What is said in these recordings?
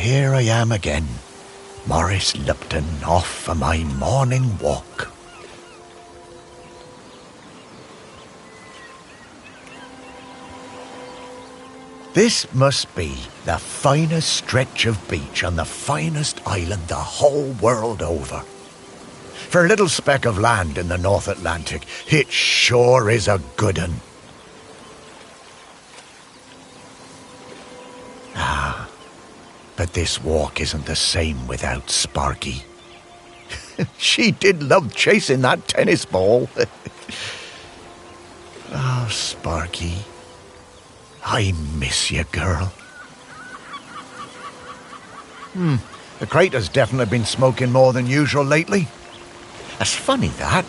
here I am again, Maurice Lupton, off for my morning walk. This must be the finest stretch of beach on the finest island the whole world over. For a little speck of land in the North Atlantic, it sure is a good un. But this walk isn't the same without Sparky. She did love chasing that tennis ball. Oh, Sparky, I miss you, girl. The crater's definitely been smoking more than usual lately. That's funny, that,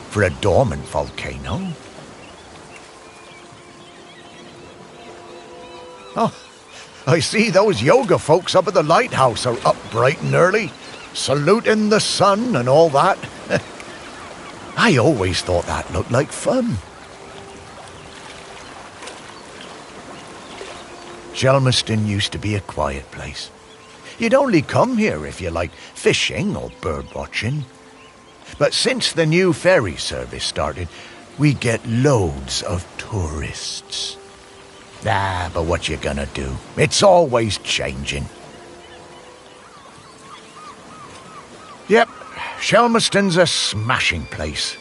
for a dormant volcano. Oh, I see those yoga folks up at the lighthouse are up bright and early, saluting the sun and all that. I always thought that looked like fun. Shelmerston used to be a quiet place. You'd only come here if you liked fishing or bird watching. But since the new ferry service started, we get loads of tourists. But what you gonna do? It's always changing. Yep, Shelmerston's a smashing place.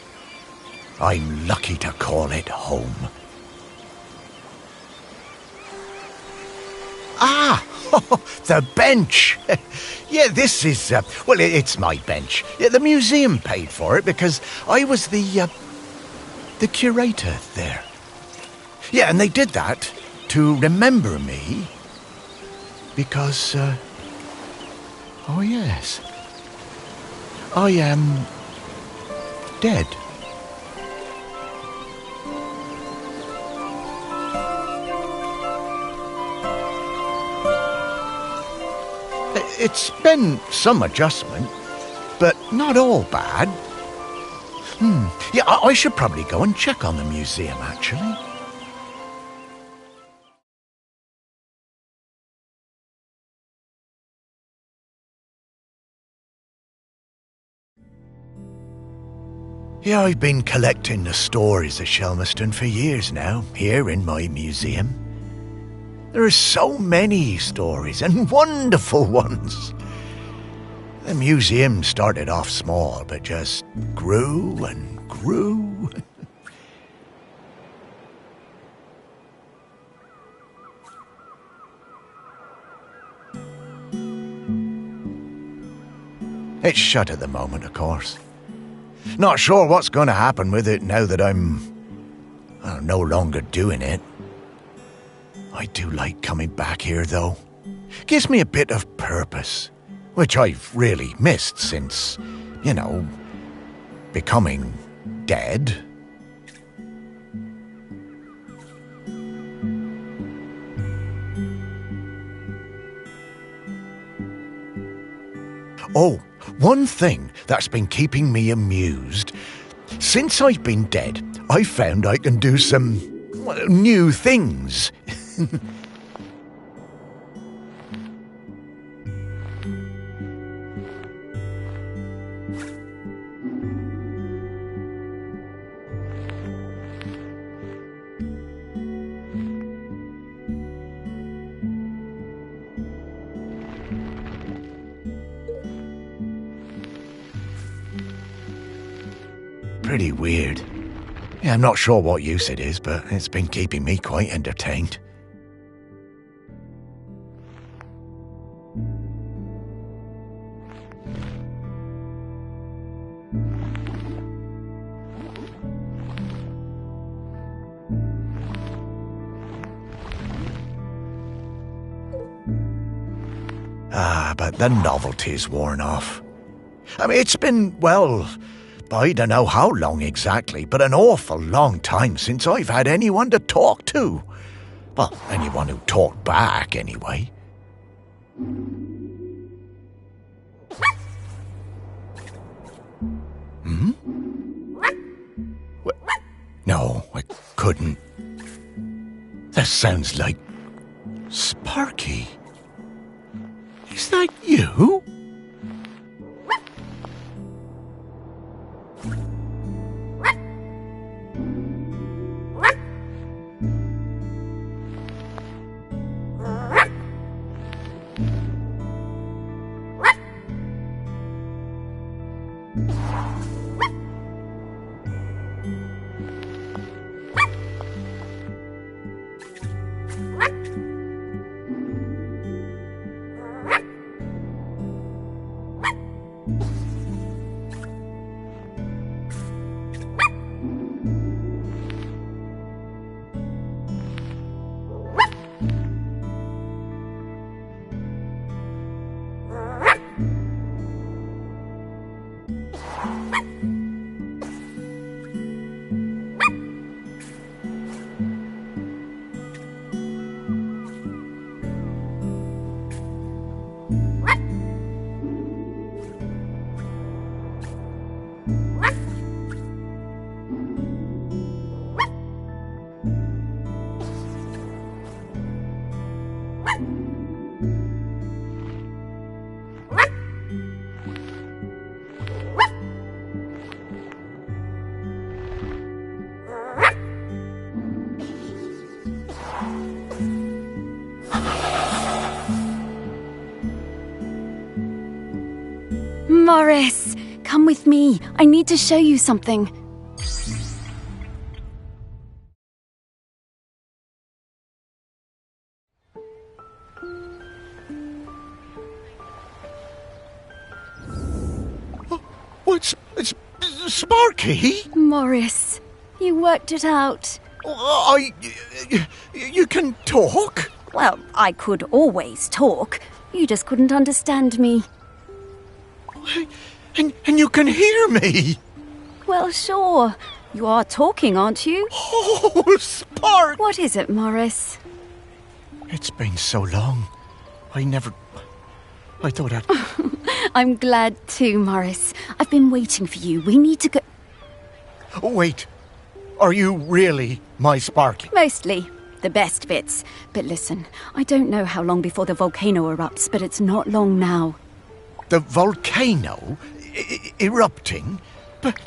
I'm lucky to call it home. The bench. Yeah, this is, it's my bench. Yeah, the museum paid for it because I was the curator there. Yeah, and they did that to remember me because, oh yes, I am dead. It's been some adjustment, but not all bad. Yeah, I should probably go and check on the museum, actually. Yeah, I've been collecting the stories of Shelmerston for years now, here in my museum. There are so many stories, and wonderful ones. The museum started off small, but just grew and grew. It's shut at the moment, of course. Not sure what's going to happen with it now that I'm no longer doing it. I do like coming back here, though. Gives me a bit of purpose, which I've really missed since, becoming dead. Oh, one thing that's been keeping me amused. Since I've been dead, I've found I can do some new things. Pretty weird. Yeah, I'm not sure what use it is, but it's been keeping me quite entertained. But the novelty's worn off. I mean, it's been, I don't know how long exactly, but an awful long time since I've had anyone to talk to. Well, anyone who talked back, anyway. No, I couldn't. That sounds like Sparky. Is You? Morris, come with me. I need to show you something. It's Sparky? Morris, you worked it out. You can talk? Well, I could always talk. You just couldn't understand me. And you can hear me? Well, sure. You are talking, aren't you? Oh, Spark! What is it, Morris? It's been so long. I thought I'd... I'm glad too, Morris. I've been waiting for you. We need to go... Oh, wait. Are you really my Sparky? Mostly. The best bits. But listen, I don't know how long before the volcano erupts, but it's not long now. The volcano erupting? But...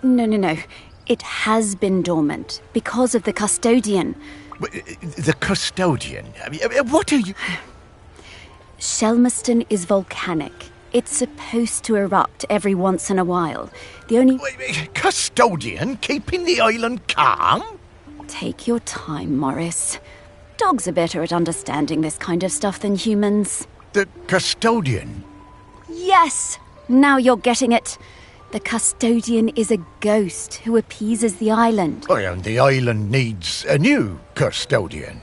No. It has been dormant because of the custodian. The custodian? What are you... Shelmerston is volcanic. It's supposed to erupt every once in a while. The only... Custodian keeping the island calm? Take your time, Morris. Dogs are better at understanding this kind of stuff than humans. The custodian? Yes! Now you're getting it. The custodian is a ghost who appeases the island. Oh, and the island needs a new custodian.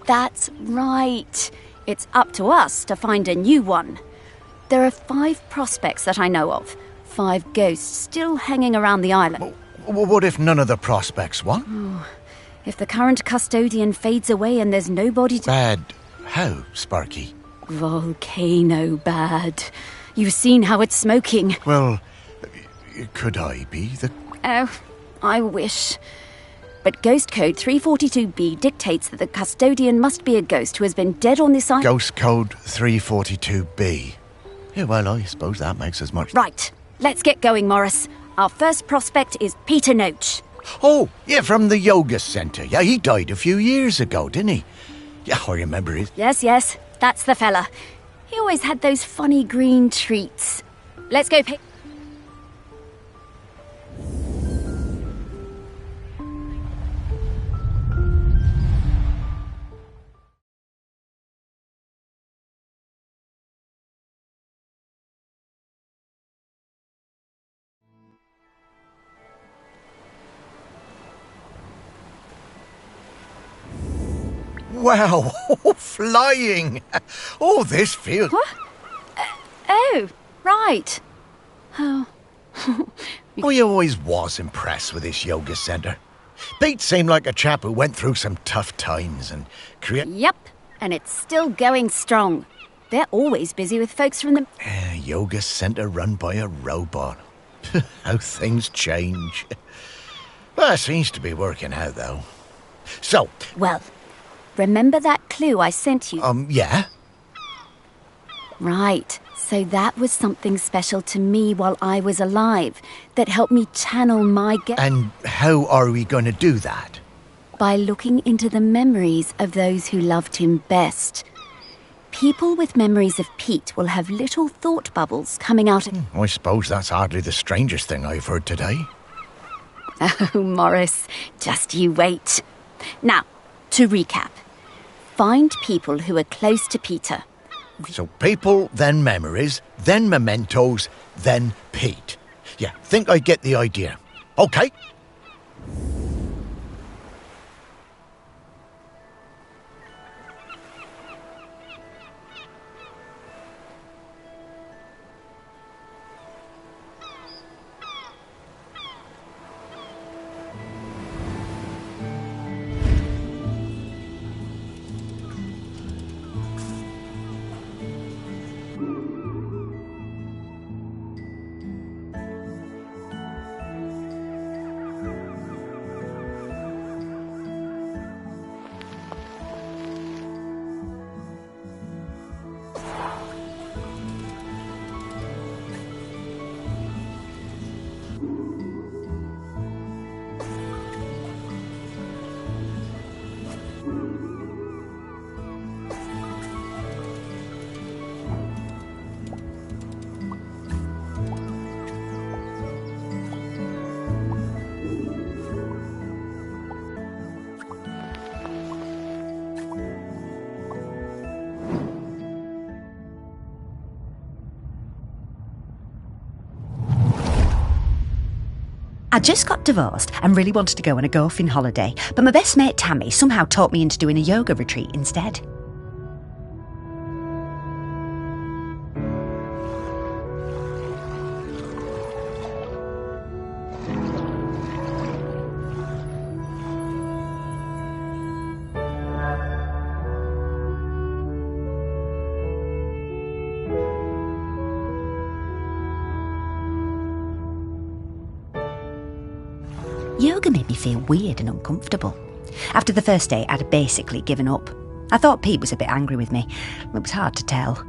That's right. It's up to us to find a new one. There are 5 prospects that I know of. 5 ghosts still hanging around the island. What if none of the prospects won? Oh, if the current custodian fades away and there's nobody to... Bad how, Sparky? Volcano bad. You've seen how it's smoking. Well, could I be the... Oh, I wish. But Ghost Code 342B dictates that the custodian must be a ghost who has been dead on this island. Ghost Code 342B. Yeah, well, I suppose that makes as much... Right. Let's get going, Morris. Our first prospect is Peter Noach. Oh, yeah, from the yoga centre. Yeah, he died a few years ago, didn't he? Yeah, I remember it. Yes. That's the fella. He always had those funny green treats. Let's go pick... Wow, flying. Oh, this feels... What? Oh, right. Oh. I always was impressed with this yoga centre. Pete seemed like a chap who went through some tough times and Yep, and it's still going strong. They're always busy with folks from the... yoga centre run by a robot. How things change. Well, it seems to be working out, though. So... Well, remember that clue I sent you? Yeah? Right. So that was something special to me while I was alive that helped me channel my And how are we going to do that? by looking into the memories of those who loved him best. People with memories of Pete will have little thought bubbles coming out of... I suppose that's hardly the strangest thing I've heard today. Oh, Morris, just you wait. Now, to recap. Find people who are close to Peter. So people, then memories, then mementos, then Pete. Yeah, think I get the idea. Okay. I just got divorced and really wanted to go on a golfing holiday, but my best mate Tammy somehow talked me into doing a yoga retreat instead. Yoga made me feel weird and uncomfortable. After the first day, I'd basically given up. I thought Pete was a bit angry with me. It was hard to tell.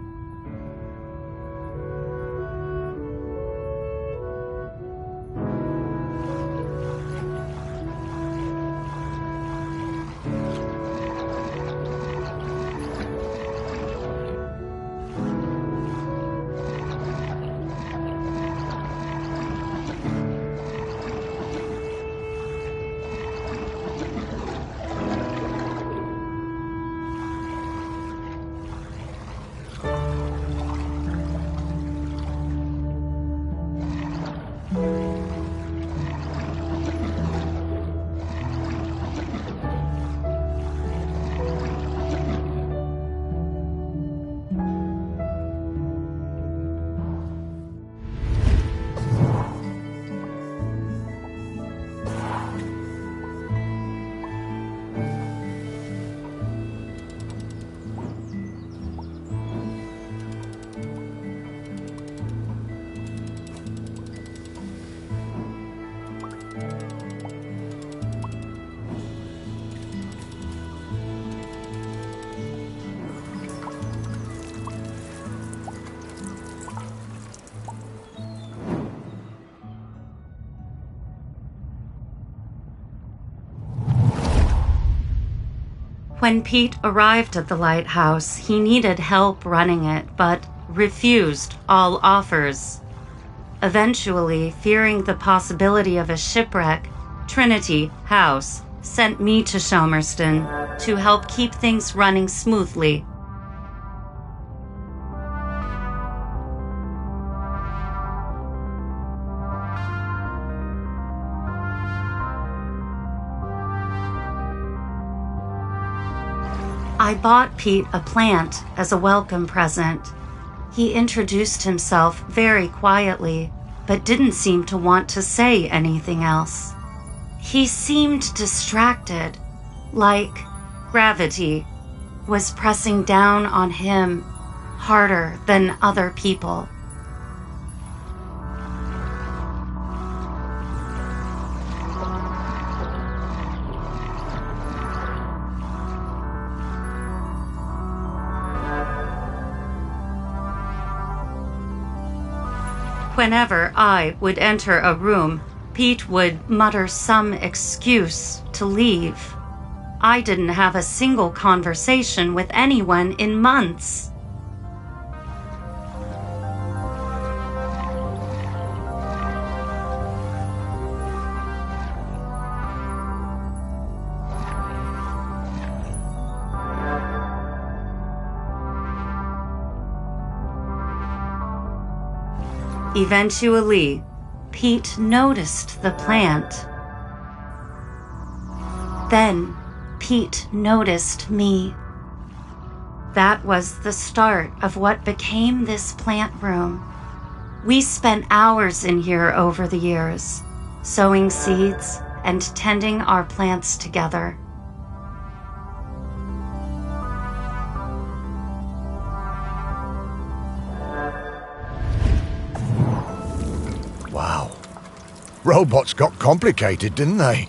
When Pete arrived at the lighthouse, he needed help running it, but refused all offers. Eventually, fearing the possibility of a shipwreck, Trinity House sent me to Shelmerston to help keep things running smoothly. I bought Pete a plant as a welcome present. He introduced himself very quietly, but didn't seem to want to say anything else. He seemed distracted, like gravity was pressing down on him harder than other people. Whenever I would enter a room, Pete would mutter some excuse to leave. I didn't have a single conversation with anyone in months. Eventually, Pete noticed the plant. Then, Pete noticed me. That was the start of what became this plant room. We spent hours in here over the years, sowing seeds and tending our plants together. Wow. Robots got complicated, didn't they?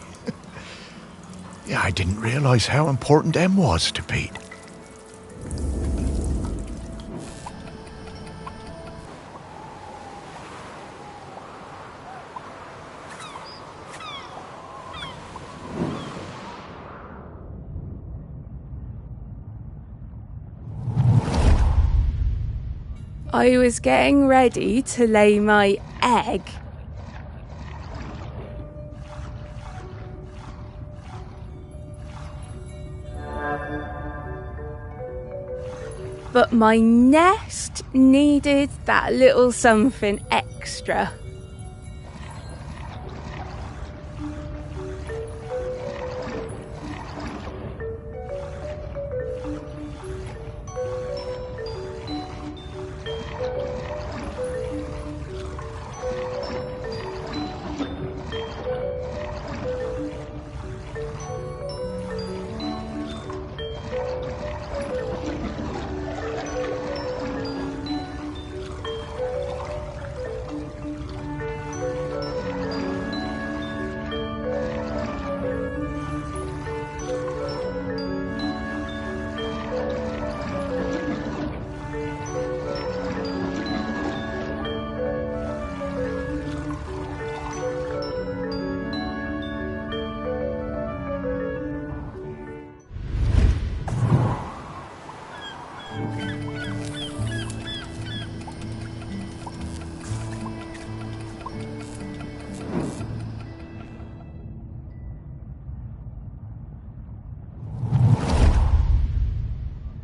Yeah, I didn't realise how important M was to Pete. I was getting ready to lay my egg. But my nest needed that little something extra.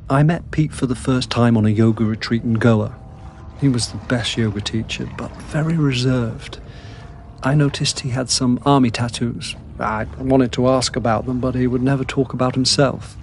I met Pete for the first time on a yoga retreat in Goa. He was the best yoga teacher, but very reserved. I noticed he had some army tattoos. I wanted to ask about them, but he would never talk about himself.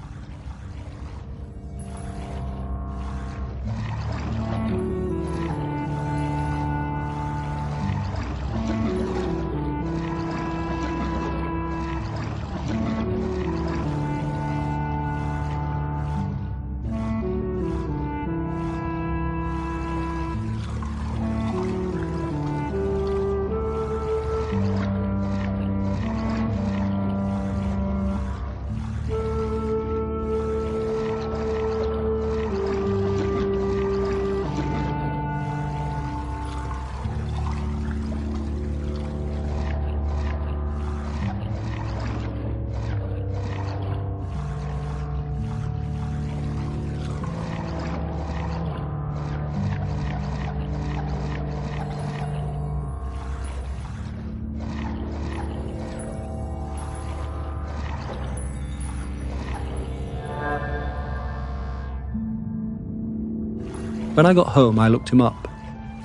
When I got home, I looked him up.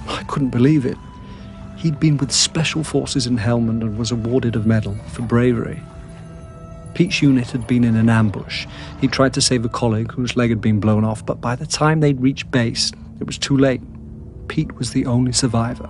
I couldn't believe it. He'd been with Special Forces in Helmand and was awarded a medal for bravery. Pete's unit had been in an ambush. He tried to save a colleague whose leg had been blown off, but by the time they'd reached base, it was too late. Pete was the only survivor.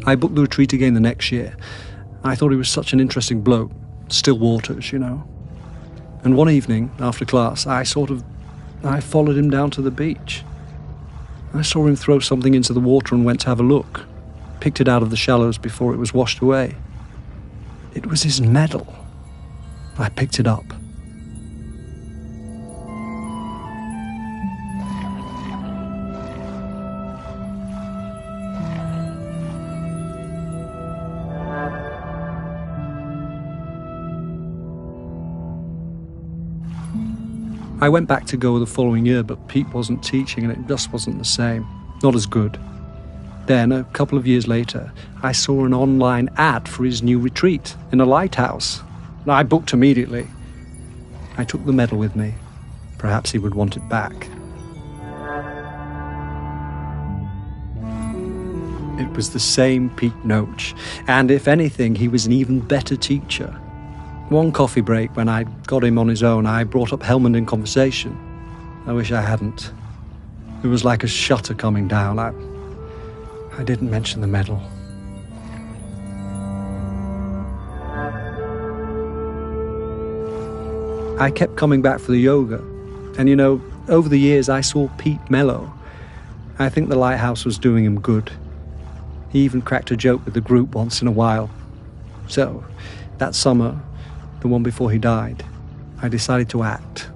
I booked the retreat again the next year. I thought he was such an interesting bloke. Still waters, you know. And one evening, after class, I followed him down to the beach. I saw him throw something into the water and went to have a look. Picked it out of the shallows before it was washed away. It was his medal. I picked it up. I went back to go the following year, but Pete wasn't teaching and it just wasn't the same. Not as good. Then, a couple of years later, I saw an online ad for his new retreat in a lighthouse. I booked immediately. I took the medal with me. Perhaps he would want it back. It was the same Pete Noach, and if anything, he was an even better teacher. One coffee break, when I got him on his own, I brought up Helmand in conversation. I wish I hadn't. It was like a shutter coming down. I didn't mention the medal. I kept coming back for the yoga. And you know, over the years I saw Pete mellow. I think the lighthouse was doing him good. He even cracked a joke with the group once in a while. So, that summer, the one before he died, I decided to act.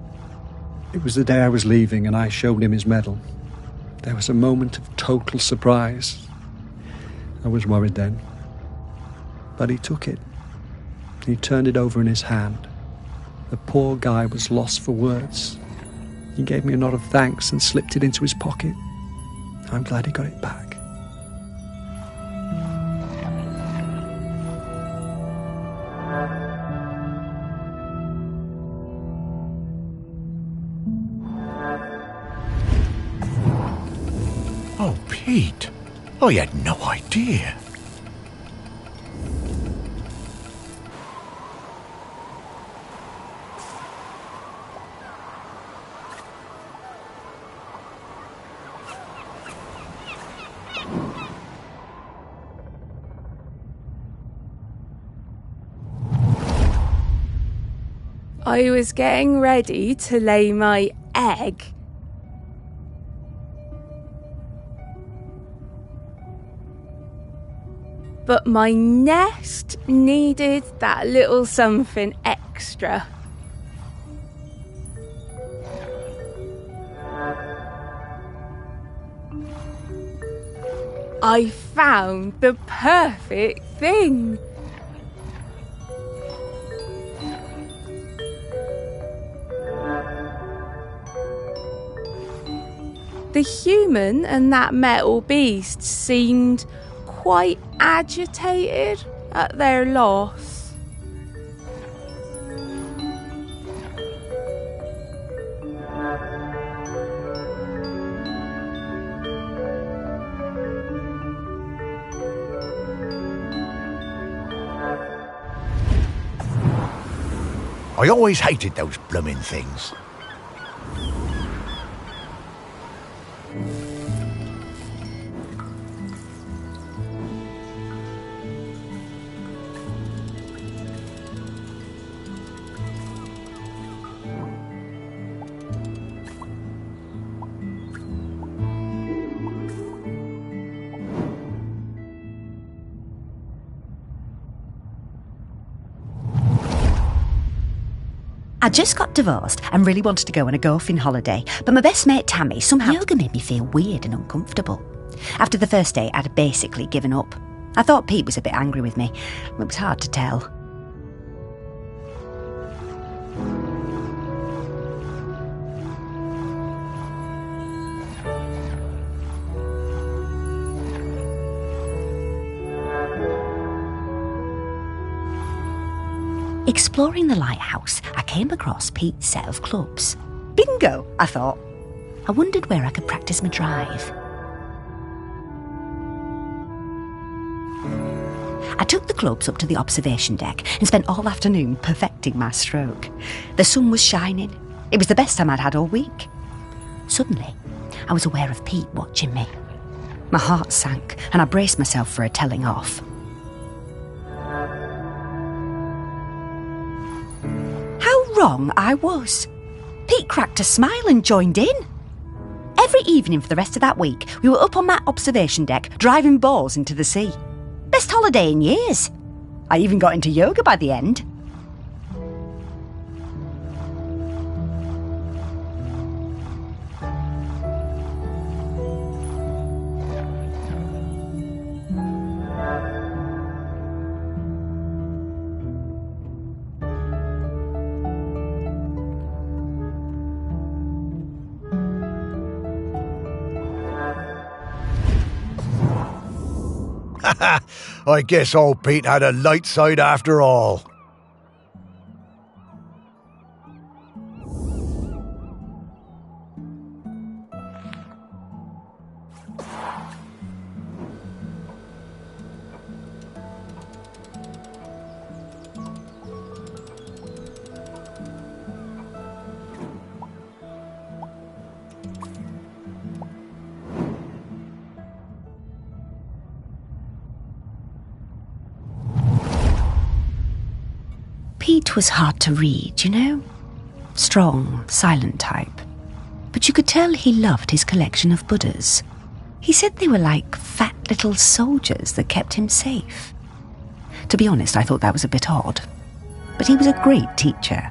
It was the day I was leaving and I showed him his medal. There was a moment of total surprise. I was worried then. But he took it. He turned it over in his hand. The poor guy was lost for words. He gave me a nod of thanks and slipped it into his pocket. I'm glad he got it back. Oh, Pete. I had no idea. I was getting ready to lay my egg. But my nest needed that little something extra. I found the perfect thing. The human and that metal beast seemed quite agitated at their loss. I always hated those blooming things. I just got divorced and really wanted to go on a golfing holiday, but my best mate Tammy, somehow yoga made me feel weird and uncomfortable. After the first day, I'd basically given up. I thought Pete was a bit angry with me. It was hard to tell. Exploring the lighthouse, I came across Pete's set of clubs. Bingo, I thought. I wondered where I could practice my drive. I took the clubs up to the observation deck and spent all afternoon perfecting my stroke. The sun was shining. It was the best time I'd had all week. Suddenly, I was aware of Pete watching me. My heart sank, and I braced myself for a telling off. How wrong I was. Pete cracked a smile and joined in. Every evening for the rest of that week, we were up on that observation deck, driving balls into the sea. Best holiday in years. I even got into yoga by the end. I guess old Pete had a light side after all. Pete was hard to read, you know? Strong, silent type. But you could tell he loved his collection of Buddhas. He said they were like fat little soldiers that kept him safe. To be honest, I thought that was a bit odd. But he was a great teacher.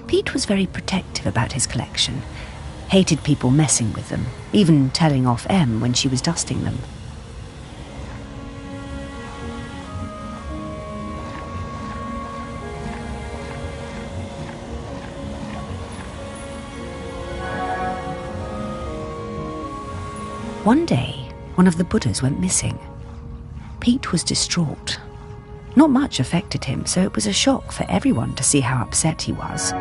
Pete was very protective about his collection. Hated people messing with them, even telling off Em when she was dusting them. One day, one of the Buddhas went missing. Pete was distraught. Not much affected him, so it was a shock for everyone to see how upset he was.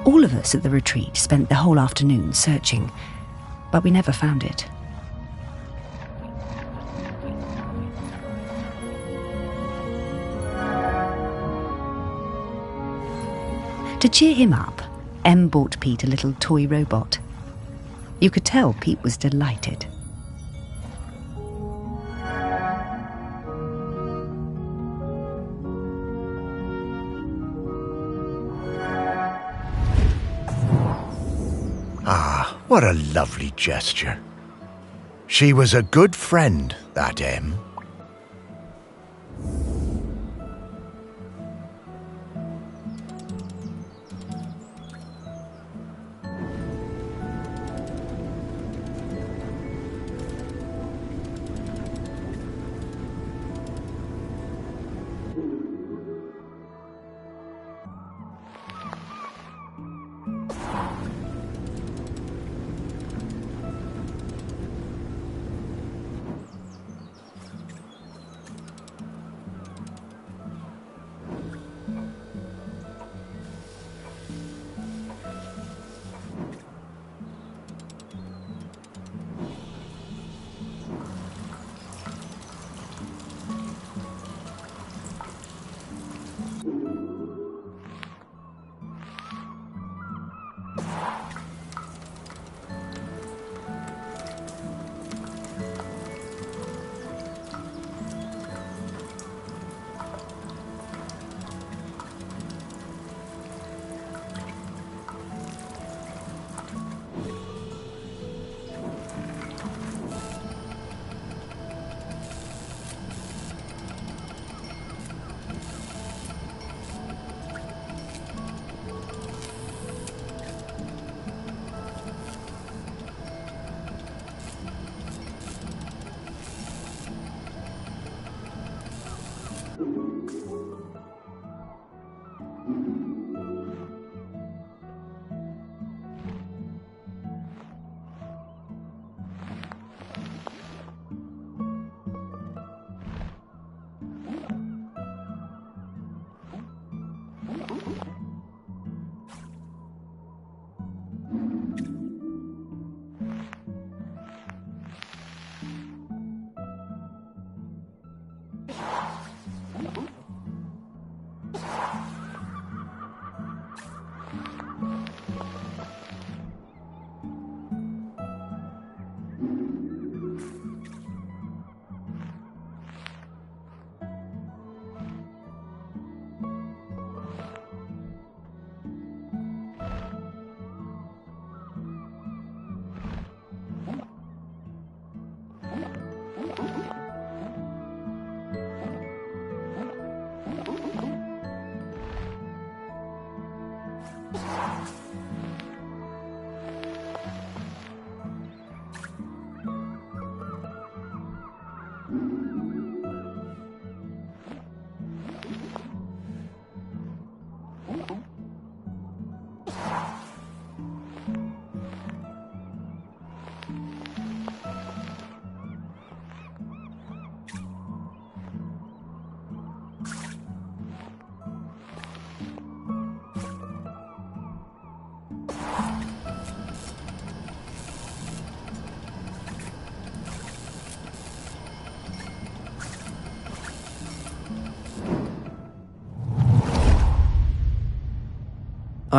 All of us at the retreat spent the whole afternoon searching, but we never found it. To cheer him up, Em bought Pete a little toy robot. You could tell Pete was delighted. Ah, what a lovely gesture. She was a good friend, that Em.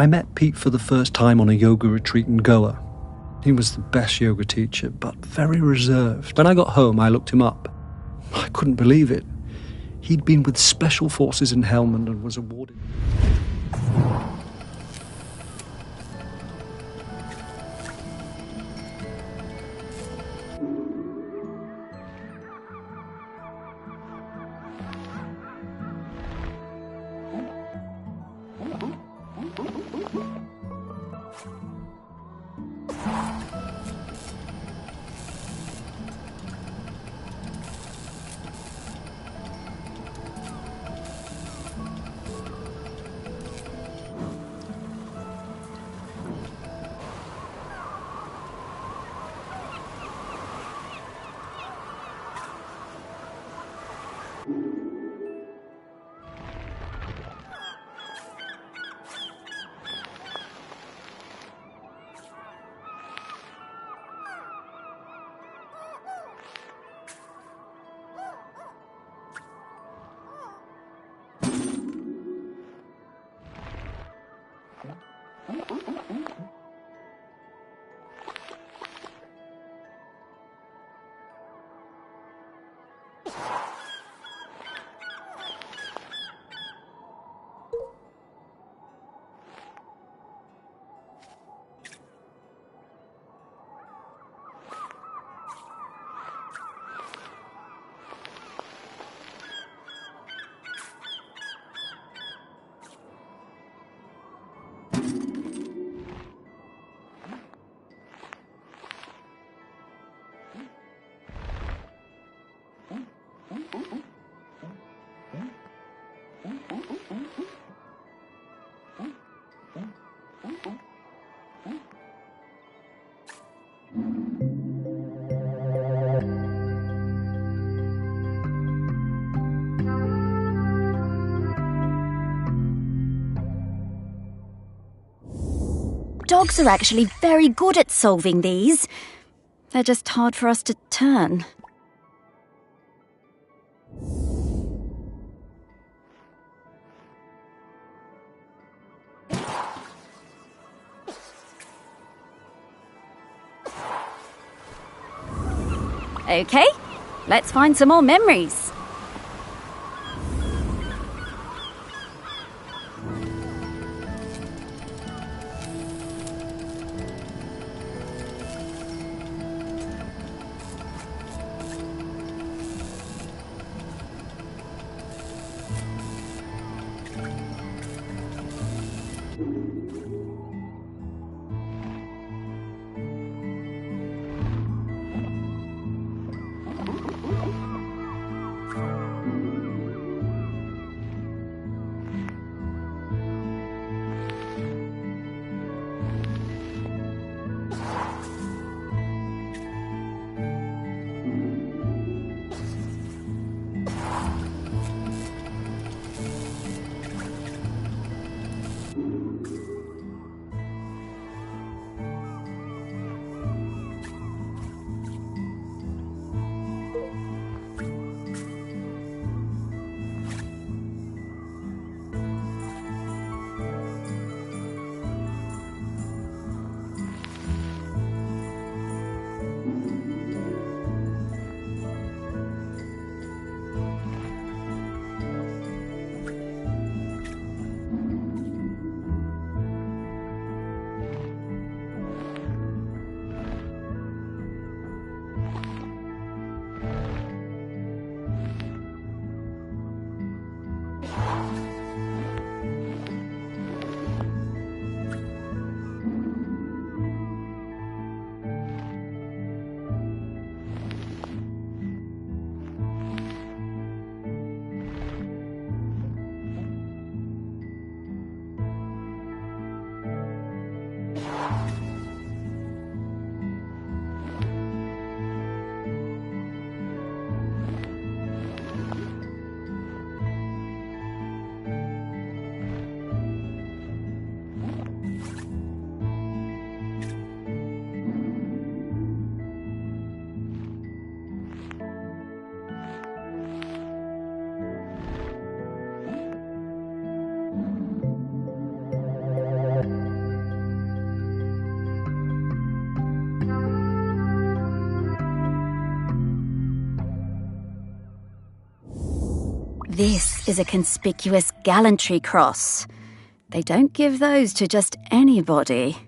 I met Pete for the first time on a yoga retreat in Goa. He was the best yoga teacher, but very reserved. When I got home, I looked him up. I couldn't believe it. He'd been with Special Forces in Helmand and was awarded... Dogs are actually very good at solving these. They're just hard for us to turn. Okay, let's find some more memories. This is a conspicuous gallantry cross. They don't give those to just anybody.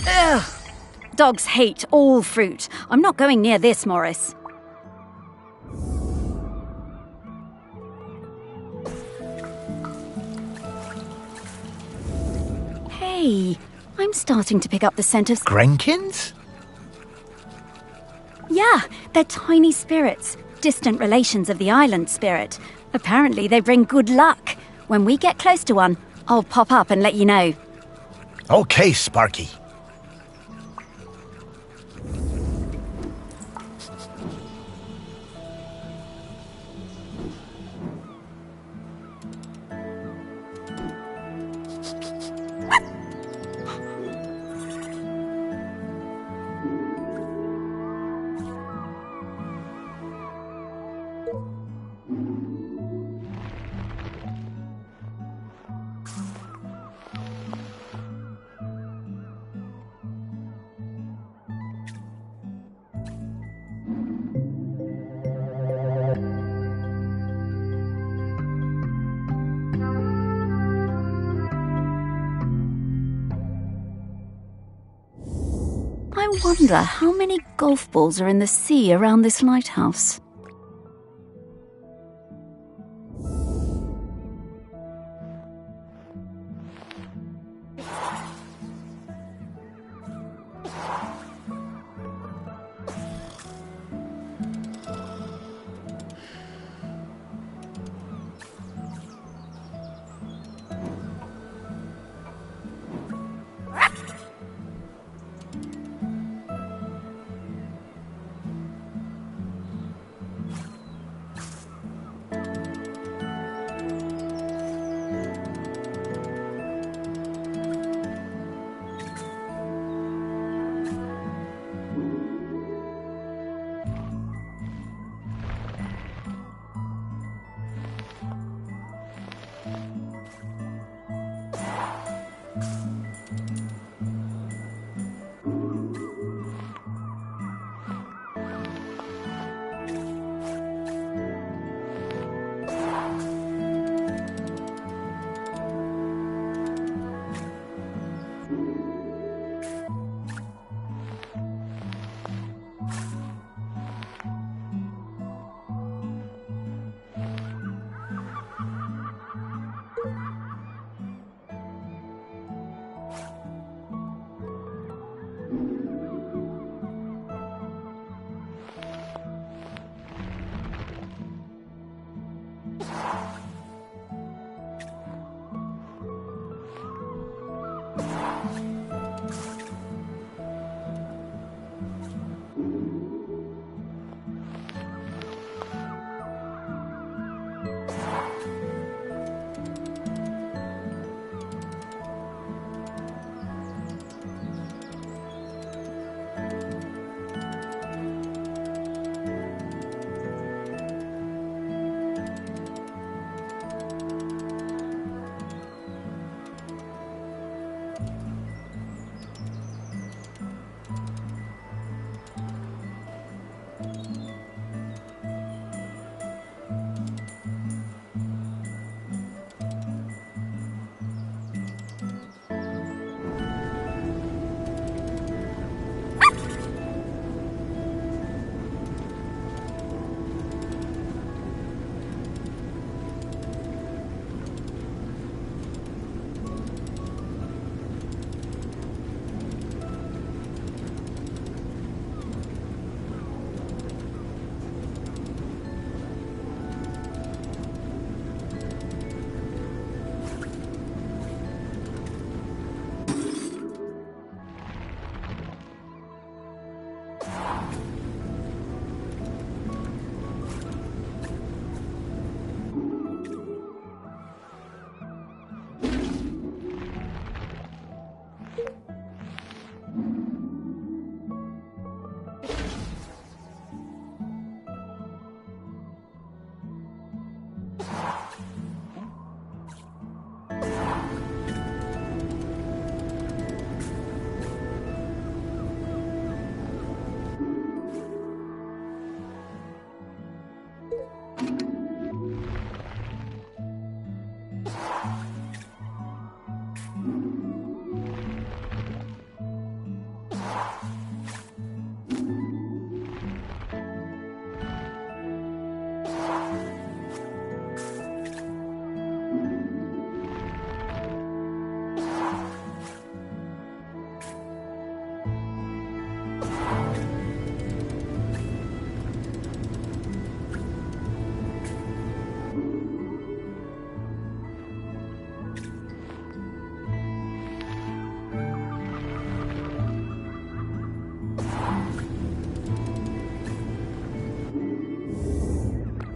Ugh! Dogs hate all fruit. I'm not going near this, Morris. Hey, I'm starting to pick up the scent of... Grenkins? Yeah, they're tiny spirits, distant relations of the island spirit. Apparently they bring good luck. When we get close to one, I'll pop up and let you know. Okay, Sparky. I wonder how many golf balls are in the sea around this lighthouse.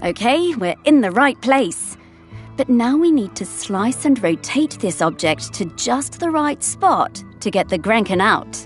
Okay, we're in the right place. But now we need to slice and rotate this object to just the right spot to get the Grenkin out.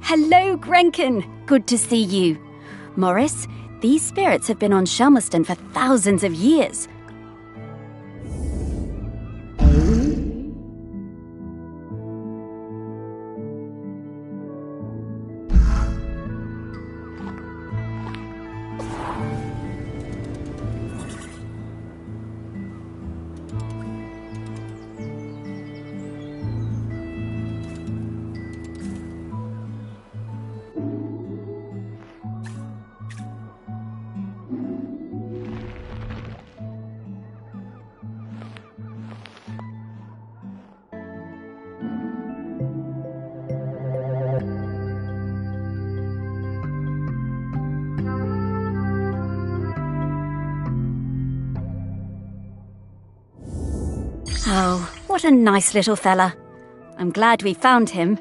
Hello, Grenkin. Good to see you. Morris, these spirits have been on Shelmerston for thousands of years. Oh, what a nice little fella. I'm glad we found him.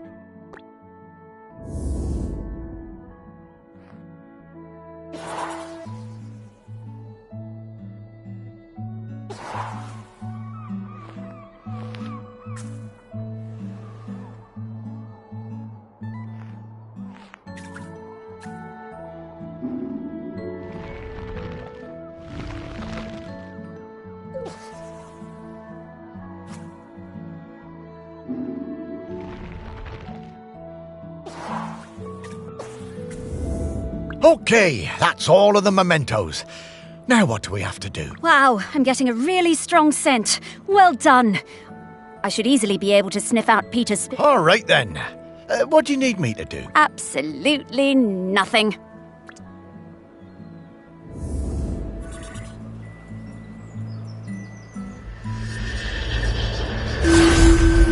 Okay, that's all of the mementos. Now what do we have to do? Wow, I'm getting a really strong scent. Well done. I should easily be able to sniff out Peter's... All right then. What do you need me to do? Absolutely nothing.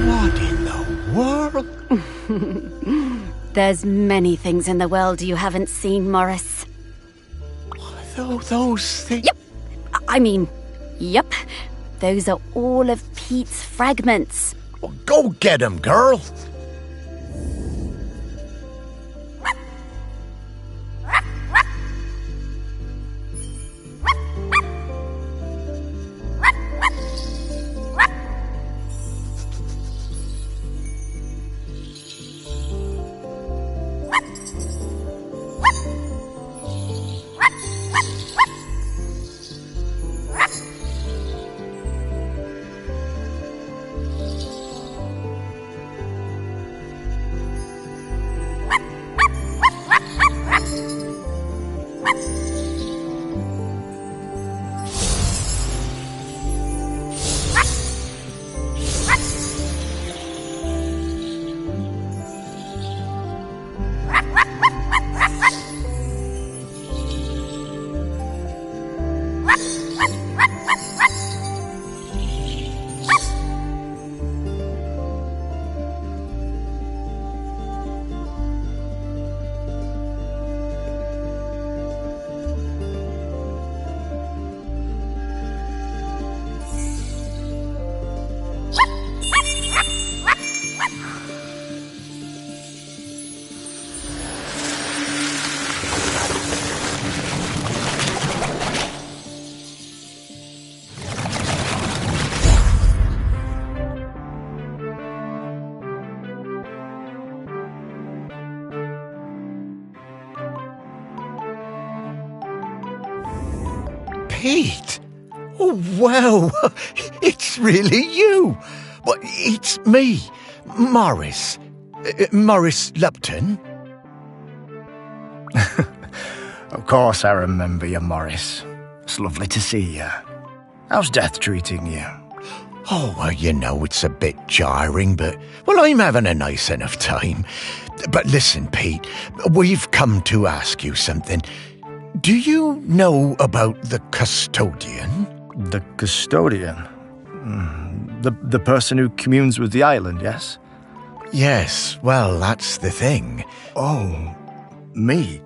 What in the world? There's many things in the world you haven't seen, Morris. Those things... Yep. Those are all of Pete's fragments. Well, go get 'em, girl. Pete! Oh, wow! It's really you! But it's me, Morris. Morris Lupton. Of course I remember you, Morris. It's lovely to see you. How's death treating you? Oh, well, you know, it's a bit jarring, but, well, I'm having a nice enough time. But listen, Pete, we've come to ask you something. Do you know about the custodian? The custodian? The person who communes with the island, yes? Yes, well, that's the thing. Oh, me?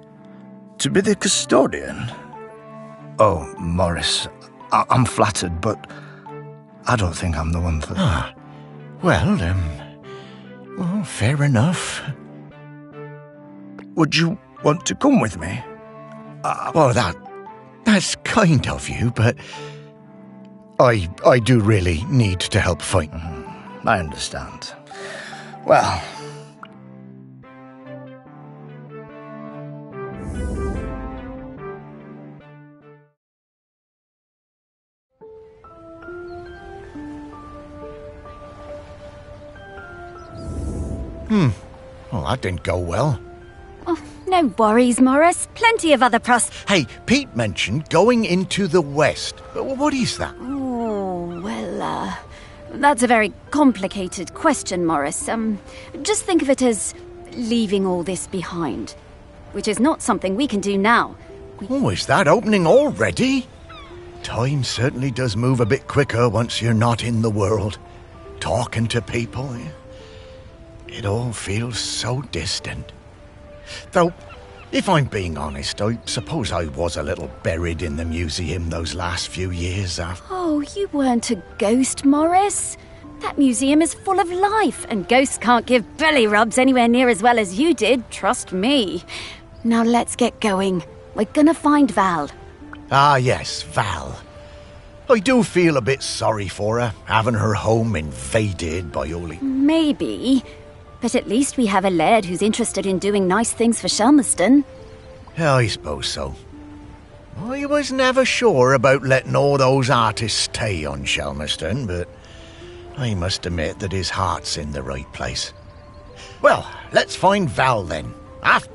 To be the custodian? Oh, Morris, I'm flattered, but I don't think I'm the one for that. Well, fair enough. Would you want to come with me? Well, that's kind of you, but I do really need to help fight. I understand. Well... Well, that didn't go well. Oh, no worries, Morris. Plenty of other Hey, Pete mentioned going into the west. What is that? Oh, well, that's a very complicated question, Morris. Just think of it as leaving all this behind, which is not something we can do now. Oh, is that opening already? Time certainly does move a bit quicker once you're not in the world. Talking to people, it all feels so distant. Though, if I'm being honest, I suppose I was a little buried in the museum those last few years after. Oh, you weren't a ghost, Morris. That museum is full of life, and ghosts can't give belly rubs anywhere near as well as you did, trust me. Now let's get going. We're gonna find Val. Ah, yes, Val. I do feel a bit sorry for her, having her home invaded by all the... Maybe, but at least we have a laird who's interested in doing nice things for Shelmerston. Yeah, I suppose so. I was never sure about letting all those artists stay on Shelmerston, but I must admit that his heart's in the right place. Well, let's find Val then. After...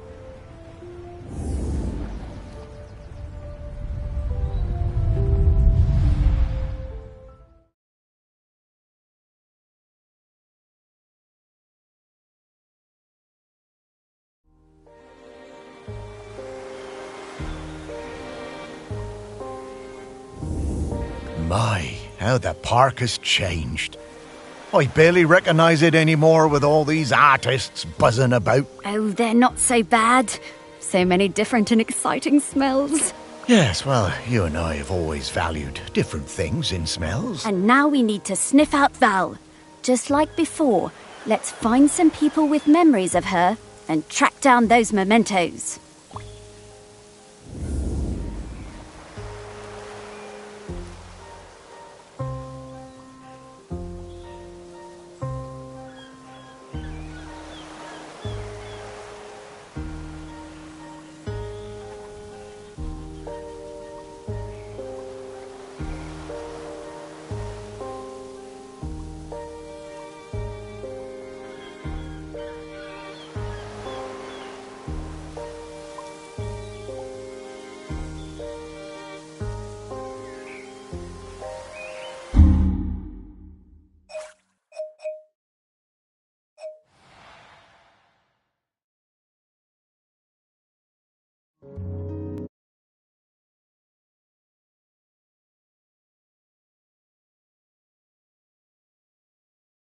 My, how the park has changed. I barely recognise it anymore with all these artists buzzing about. Oh, they're not so bad. So many different and exciting smells. Yes, well, you and I have always valued different things in smells. And now we need to sniff out Val. Just like before, let's find some people with memories of her and track down those mementos.